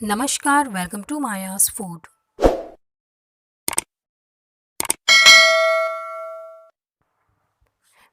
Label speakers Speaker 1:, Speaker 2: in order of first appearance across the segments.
Speaker 1: नमस्कार, welcome to मायास food.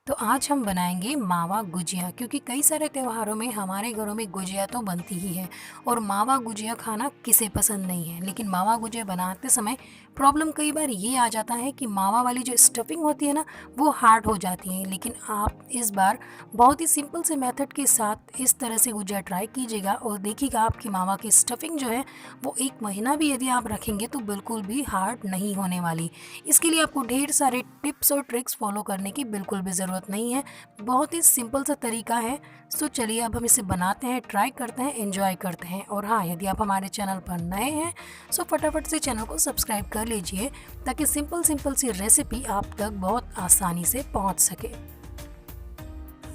Speaker 1: तो आज हम बनाएंगे मावा गुजिया, क्योंकि कई सारे त्योहारों में हमारे घरों में गुजिया तो बनती ही है। और मावा गुजिया खाना किसे पसंद नहीं है, लेकिन मावा गुजिया बनाते समय प्रॉब्लम कई बार ये आ जाता है कि मावा वाली जो स्टफिंग होती है ना, वो हार्ड हो जाती है। लेकिन आप इस बार बहुत ही सिंपल से मेथड के साथ इस तरह से गुजिया ट्राई कीजिएगा और देखिएगा आपकी मावा की स्टफिंग जो है वो 1 महीना भी यदि आप रखेंगे तो बिल्कुल भी हार्ड नहीं होने वाली। इसके लिए आपको ढेर सारे टिप्स और ट्रिक्स फॉलो करने की बिल्कुल भी ज़रूरत नहीं है। बहुत ही सिंपल सा तरीका है। सो चलिए अब हम इसे बनाते हैं, ट्राई करते हैं, एंजॉय करते हैं। और हाँ, यदि आप हमारे चैनल पर नए हैं सो फटाफट से चैनल को सब्सक्राइब कर लीजिए, ताकि सिंपल सिंपल सी रेसिपी आप तक बहुत आसानी से पहुंच सके।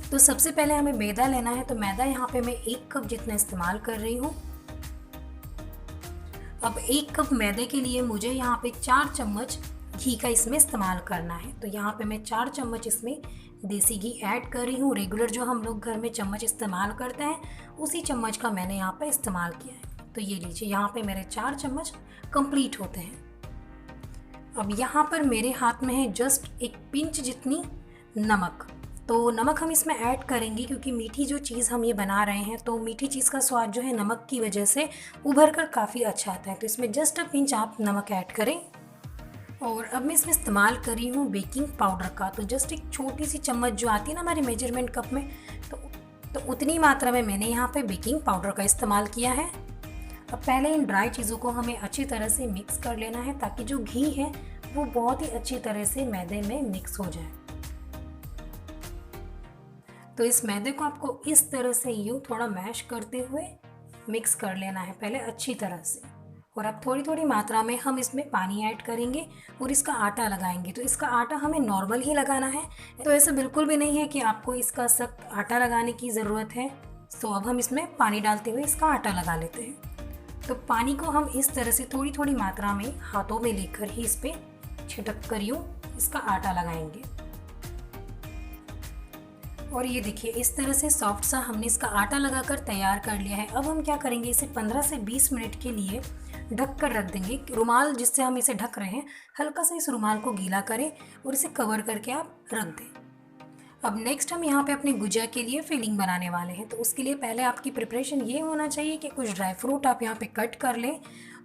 Speaker 1: तो सबसे पहले हमें मैदा लेना है। तो मैदा यहाँ पे मैं 1 कप जितना इस्तेमाल कर रही हूँ। अब 1 कप मैदे के लिए मुझे यहाँ पे 4 चम्मच घी का इसमें इस्तेमाल करना है। तो यहाँ पे मैं 4 चम्मच इसमें देसी घी ऐड कर रही हूँ। रेगुलर जो हम लोग घर में चम्मच इस्तेमाल करते हैं उसी चम्मच का मैंने यहाँ पे इस्तेमाल किया है। तो ये लीजिए, यहाँ पे मेरे 4 चम्मच कंप्लीट होते हैं। अब यहाँ पर मेरे हाथ में है जस्ट 1 पिंच जितनी नमक। तो नमक हम इसमें ऐड करेंगे क्योंकि मीठी जो चीज़ हम ये बना रहे हैं, तो मीठी चीज़ का स्वाद जो है नमक की वजह से उभर कर काफ़ी अच्छा आता है। तो इसमें जस्ट 1 पिंच आप नमक ऐड करें। और अब मैं इसमें इस्तेमाल कर रही हूँ बेकिंग पाउडर का। तो जस्ट एक छोटी सी चम्मच जो आती है ना हमारे मेजरमेंट कप में, तो उतनी मात्रा में मैंने यहाँ पे बेकिंग पाउडर का इस्तेमाल किया है। अब पहले इन ड्राई चीज़ों को हमें अच्छी तरह से मिक्स कर लेना है, ताकि जो घी है वो बहुत ही अच्छी तरह से मैदे में मिक्स हो जाए। तो इस मैदे को आपको इस तरह से यूँ थोड़ा मैश करते हुए मिक्स कर लेना है पहले अच्छी तरह से। और अब थोड़ी थोड़ी मात्रा में हम इसमें पानी ऐड करेंगे और इसका आटा लगाएंगे। तो इसका आटा हमें नॉर्मल ही लगाना है, तो ऐसा बिल्कुल भी नहीं है कि आपको इसका सख्त आटा लगाने की ज़रूरत है। तो अब हम इसमें पानी डालते हुए इसका आटा लगा लेते हैं। तो पानी को हम इस तरह से थोड़ी थोड़ी मात्रा में हाथों में लेकर ही इस पर छिटक कर यूँ इसका आटा लगाएंगे। और ये देखिए, इस तरह से सॉफ्ट सा हमने इसका आटा लगाकर तैयार कर लिया है। अब हम क्या करेंगे, इसे 15 से 20 मिनट के लिए ढक कर रख देंगे। रुमाल जिससे हम इसे ढक रहे हैं, हल्का सा इस रुमाल को गीला करें और इसे कवर करके आप रख दें। अब नेक्स्ट हम यहाँ पे अपने गुजिया के लिए फिलिंग बनाने वाले हैं। तो उसके लिए पहले आपकी प्रिपरेशन ये होना चाहिए कि कुछ ड्राई फ्रूट आप यहाँ पे कट कर लें।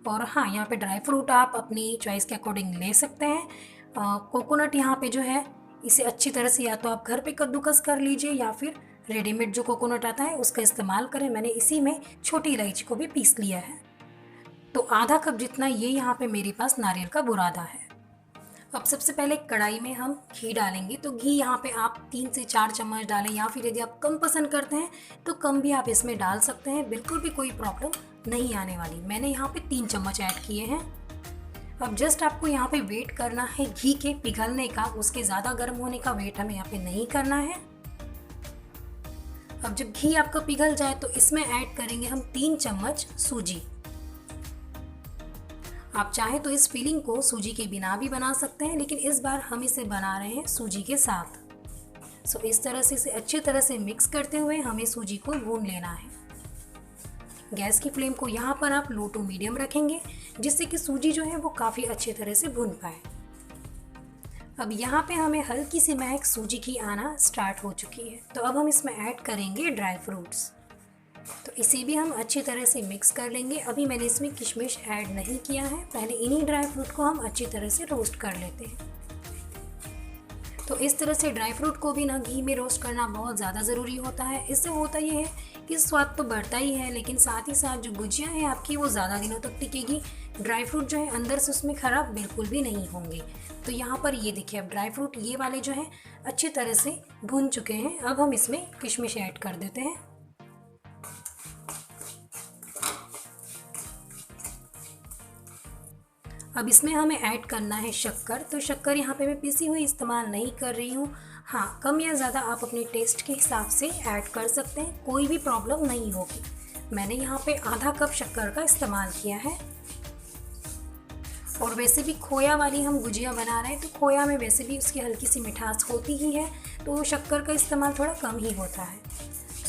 Speaker 1: और हाँ, यहाँ पे ड्राई फ्रूट आप अपनी चॉइस के अकॉर्डिंग ले सकते हैं। कोकोनट यहाँ पे जो है, इसे अच्छी तरह से या तो आप घर पे कद्दूकस कर लीजिए या फिर रेडीमेड जो कोकोनट आता है उसका इस्तेमाल करें। मैंने इसी में छोटी इलायची को भी पीस लिया है। तो आधा कप जितना ये यहाँ पे मेरे पास नारियल का बुरादा है। अब सबसे पहले कढ़ाई में हम घी डालेंगे। तो घी यहाँ पे आप 3 से 4 चम्मच डालें, या फिर यदि आप कम पसंद करते हैं तो कम भी आप इसमें डाल सकते हैं। बिल्कुल भी कोई प्रॉब्लम नहीं आने वाली। मैंने यहाँ पे 3 चम्मच ऐड किए हैं। अब जस्ट आपको यहाँ पे वेट करना है घी के पिघलने का, उसके ज़्यादा गर्म होने का वेट हमें यहाँ पे नहीं करना है। अब जब घी आपका पिघल जाए तो इसमें ऐड करेंगे हम 3 चम्मच सूजी। आप चाहें तो इस फिलिंग को सूजी के बिना भी बना सकते हैं, लेकिन इस बार हम इसे बना रहे हैं सूजी के साथ। सो इस तरह से इसे अच्छी तरह से मिक्स करते हुए हमें सूजी को भून लेना है। गैस की फ्लेम को यहाँ पर आप लो टू मीडियम रखेंगे, जिससे कि सूजी जो है वो काफ़ी अच्छी तरह से भून पाए। अब यहाँ पे हमें हल्की सी महक सूजी की आना स्टार्ट हो चुकी है। तो अब हम इसमें ऐड करेंगे ड्राई फ्रूट्स। तो इसे भी हम अच्छी तरह से मिक्स कर लेंगे। अभी मैंने इसमें किशमिश ऐड नहीं किया है, पहले इन्हीं ड्राई फ्रूट को हम अच्छी तरह से रोस्ट कर लेते हैं। तो इस तरह से ड्राई फ्रूट को भी ना घी में रोस्ट करना बहुत ज़्यादा ज़रूरी होता है। इससे होता ये है कि स्वाद तो बढ़ता ही है, लेकिन साथ ही साथ जो गुजिया है आपकी वो ज़्यादा दिनों तक टिकेगी। ड्राई फ्रूट जो है अंदर से उसमें ख़राब बिल्कुल भी नहीं होंगे। तो यहाँ पर ये देखिए, अब ड्राई फ्रूट ये वाले जो हैं अच्छी तरह से भून चुके हैं। अब हम इसमें किशमिश ऐड कर देते हैं। अब इसमें हमें ऐड करना है शक्कर। तो शक्कर यहाँ पे मैं पिसी हुई इस्तेमाल नहीं कर रही हूँ। हाँ, कम या ज़्यादा आप अपने टेस्ट के हिसाब से ऐड कर सकते हैं, कोई भी प्रॉब्लम नहीं होगी। मैंने यहाँ पे आधा कप शक्कर का इस्तेमाल किया है। और वैसे भी खोया वाली हम गुजिया बना रहे हैं, तो खोया में वैसे भी उसकी हल्की सी मिठास होती ही है, तो शक्कर का इस्तेमाल थोड़ा कम ही होता है।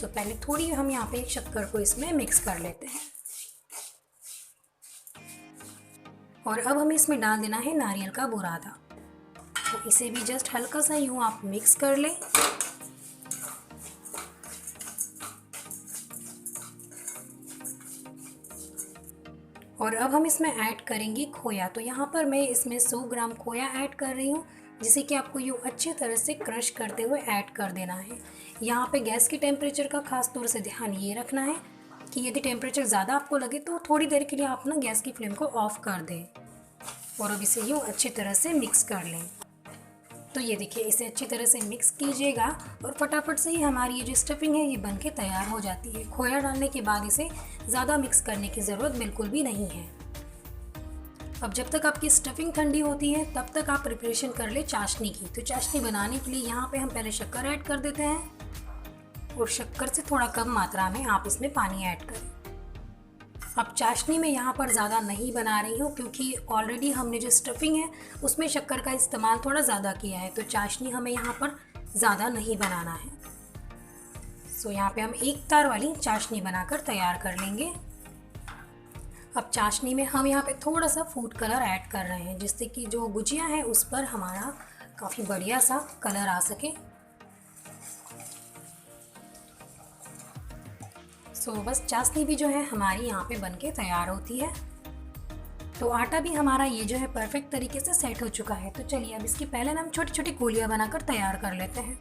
Speaker 1: तो पहले थोड़ी हम यहाँ पे शक्कर को इसमें मिक्स कर लेते हैं। और अब हमें इसमें डाल देना है नारियल का बुरादा। तो इसे भी जस्ट हल्का सा यूँ आप मिक्स कर लें। और अब हम इसमें ऐड करेंगे खोया। तो यहाँ पर मैं इसमें 100 ग्राम खोया ऐड कर रही हूँ, जिसे कि आपको यूँ अच्छी तरह से क्रश करते हुए ऐड कर देना है। यहाँ पे गैस के टेम्परेचर का खास तौर से ध्यान ये रखना है कि यदि टेम्परेचर ज़्यादा आपको लगे तो थोड़ी देर के लिए आप ना गैस की फ्लेम को ऑफ कर दें। और अब इसे यूँ अच्छी तरह से मिक्स कर लें। तो ये देखिए, इसे अच्छी तरह से मिक्स कीजिएगा और फटाफट से ही हमारी ये जो स्टफिंग है ये बन के तैयार हो जाती है। खोया डालने के बाद इसे ज़्यादा मिक्स करने की ज़रूरत बिल्कुल भी नहीं है। अब जब तक आपकी स्टफिंग ठंडी होती है तब तक आप प्रिपरेशन कर ले चाशनी की। तो चाशनी बनाने के लिए यहाँ पे हम पहले शक्कर ऐड कर देते हैं और शक्कर से थोड़ा कम मात्रा में आप इसमें पानी ऐड करें। अब चाशनी में यहाँ पर ज़्यादा नहीं बना रही हूँ, क्योंकि ऑलरेडी हमने जो स्टफिंग है उसमें शक्कर का इस्तेमाल थोड़ा ज़्यादा किया है, तो चाशनी हमें यहाँ पर ज़्यादा नहीं बनाना है। सो यहाँ पे हम एक तार वाली चाशनी बनाकर तैयार कर लेंगे। अब चाशनी में हम यहाँ पे थोड़ा सा फूड कलर ऐड कर रहे हैं, जिससे कि जो गुजिया है उस पर हमारा काफ़ी बढ़िया सा कलर आ सके। सो बस चाशनी भी जो है हमारी यहाँ पे बनके तैयार होती है। तो आटा भी हमारा ये जो है परफेक्ट तरीके से सेट हो चुका है। तो चलिए अब इसकी पहले ना हम छोटी छोटी गोलियाँ बनाकर तैयार कर लेते हैं।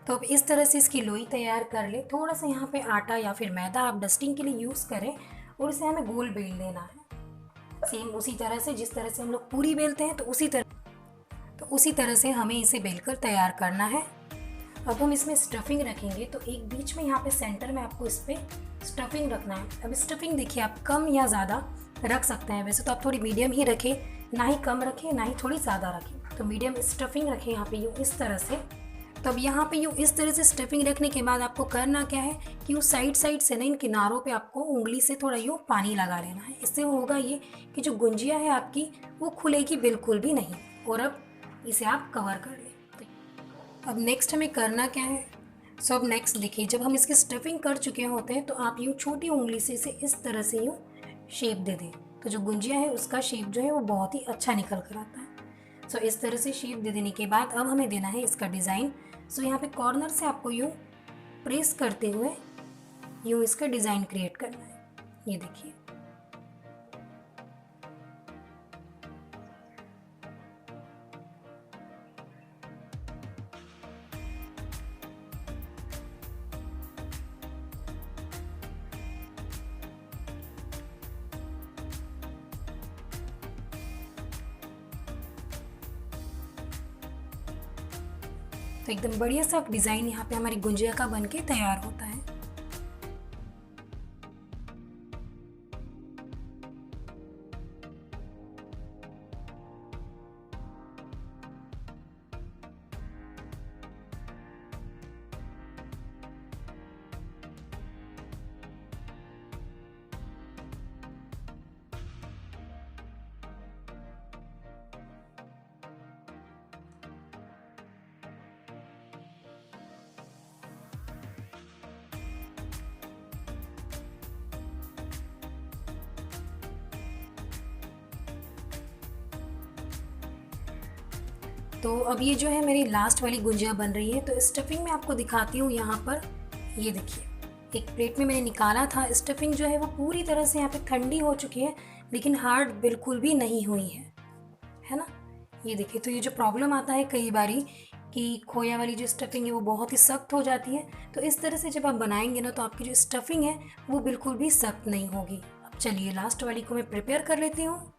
Speaker 1: तो अब इस तरह से इसकी लोई तैयार कर ले। थोड़ा सा यहाँ पे आटा या फिर मैदा आप डस्टिंग के लिए यूज़ करें और इसे हमें गोल बेल लेना है। सेम उसी तरह से जिस तरह से हम लोग पूरी बेलते हैं, तो उसी तरह से हमें इसे बेलकर तैयार करना है। अब हम इसमें स्टफिंग रखेंगे, तो एक बीच में यहाँ पे सेंटर में आपको इस पर स्टफिंग रखना है। अब स्टफिंग देखिए आप कम या ज़्यादा रख सकते हैं। वैसे तो आप थोड़ी मीडियम ही रखें, ना ही कम रखें ना ही थोड़ी ज़्यादा रखें। तो मीडियम स्टफिंग रखें यहाँ पे यूँ इस तरह से। तो अब यहाँ पे यूँ इस तरह से स्टफिंग रखने के बाद आपको करना क्या है कि उस साइड से ना इन किनारों पे आपको उंगली से थोड़ा यूँ पानी लगा लेना है। इससे होगा ये कि जो गुंजिया है आपकी वो खुलेगी बिल्कुल भी नहीं। और अब इसे आप कवर कर लें। अब नेक्स्ट हमें करना क्या है। सो अब नेक्स्ट देखिए, जब हम इसकी स्टफिंग कर चुके होते हैं तो आप यूँ छोटी उंगली से इसे इस तरह से यूँ शेप दे दें। तो जो गुंजिया है उसका शेप जो है वो बहुत ही अच्छा निकल कर आता है। सो इस तरह से शेप दे देने के बाद अब हमें देना है इसका डिज़ाइन। सो यहाँ पे कॉर्नर से आपको यूँ प्रेस करते हुए यूँ इसका डिज़ाइन क्रिएट करना है। ये देखिए, तो एकदम बढ़िया सा डिज़ाइन यहाँ पे हमारी गुंजिया का बनके तैयार होता है। तो अब ये जो है मेरी लास्ट वाली गुंजिया बन रही है। तो स्टफिंग में आपको दिखाती हूँ यहाँ पर। ये देखिए, एक प्लेट में मैंने निकाला था। स्टफिंग जो है वो पूरी तरह से यहाँ पे ठंडी हो चुकी है, लेकिन हार्ड बिल्कुल भी नहीं हुई है ना। ये देखिए, तो ये जो प्रॉब्लम आता है कई बारी कि खोया वाली जो स्टफिंग है वो बहुत ही सख्त हो जाती है, तो इस तरह से जब आप बनाएंगे ना तो आपकी जो स्टफिंग है वो बिल्कुल भी सख्त नहीं होगी। अब चलिए लास्ट वाली को मैं प्रिपेयर कर लेती हूँ।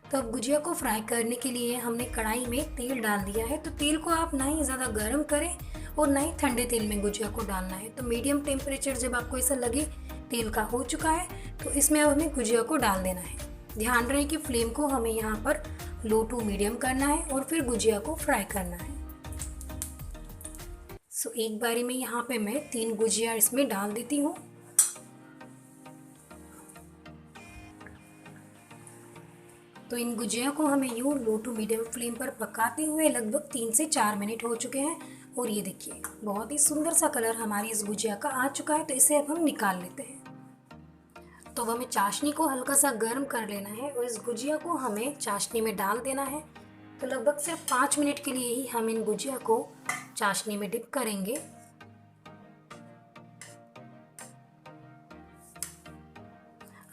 Speaker 1: तो अब गुजिया को फ्राई करने के लिए हमने कढ़ाई में तेल डाल दिया है। तो तेल को आप ना ही ज़्यादा गर्म करें और ना ही ठंडे तेल में गुजिया को डालना है। तो मीडियम टेम्परेचर जब आपको ऐसा लगे तेल का हो चुका है तो इसमें अब हमें गुजिया को डाल देना है। ध्यान रहे कि फ्लेम को हमें यहाँ पर लो टू मीडियम करना है और फिर गुजिया को फ्राई करना है। सो एक बारी में यहाँ पे मैं 3 गुजिया इसमें डाल देती हूँ। तो इन गुजिया को हमें यूँ लो टू मीडियम फ्लेम पर पकाते हुए लगभग 3 से 4 मिनट हो चुके हैं। और ये देखिए बहुत ही सुंदर सा कलर हमारी इस गुजिया का आ चुका है। तो इसे अब हम निकाल लेते हैं। तो अब हमें चाशनी को हल्का सा गर्म कर लेना है और इस गुजिया को हमें चाशनी में डाल देना है। तो लगभग सिर्फ 5 मिनट के लिए ही हम इन गुजिया को चाशनी में डिप करेंगे।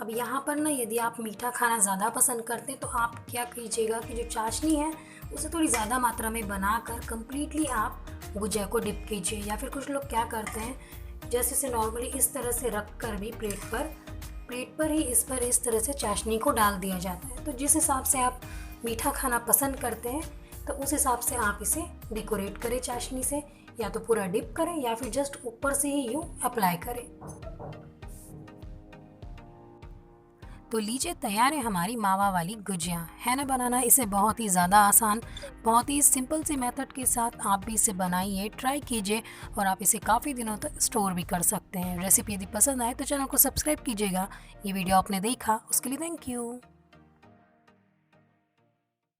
Speaker 1: अब यहाँ पर ना यदि आप मीठा खाना ज़्यादा पसंद करते हैं तो आप क्या कीजिएगा कि जो चाशनी है उसे थोड़ी ज़्यादा मात्रा में बनाकर कम्प्लीटली आप गुजिया को डिप कीजिए। या फिर कुछ लोग क्या करते हैं, जैसे इसे नॉर्मली इस तरह से रख कर भी प्लेट पर ही इस पर इस तरह से चाशनी को डाल दिया जाता है। तो जिस हिसाब से आप मीठा खाना पसंद करते हैं तो उस हिसाब से आप इसे डेकोरेट करें चाशनी से, या तो पूरा डिप करें या फिर जस्ट ऊपर से ही यूँ अप्लाई करें। तो लीजिए तैयार है हमारी मावा वाली गुजिया। है ना बनाना इसे बहुत ही ज़्यादा आसान, बहुत ही सिंपल से मेथड के साथ आप भी इसे बनाइए, ट्राई कीजिए और आप इसे काफ़ी दिनों तक स्टोर भी कर सकते हैं। रेसिपी यदि पसंद आए तो चैनल को सब्सक्राइब कीजिएगा। ये वीडियो आपने देखा उसके लिए थैंक यू।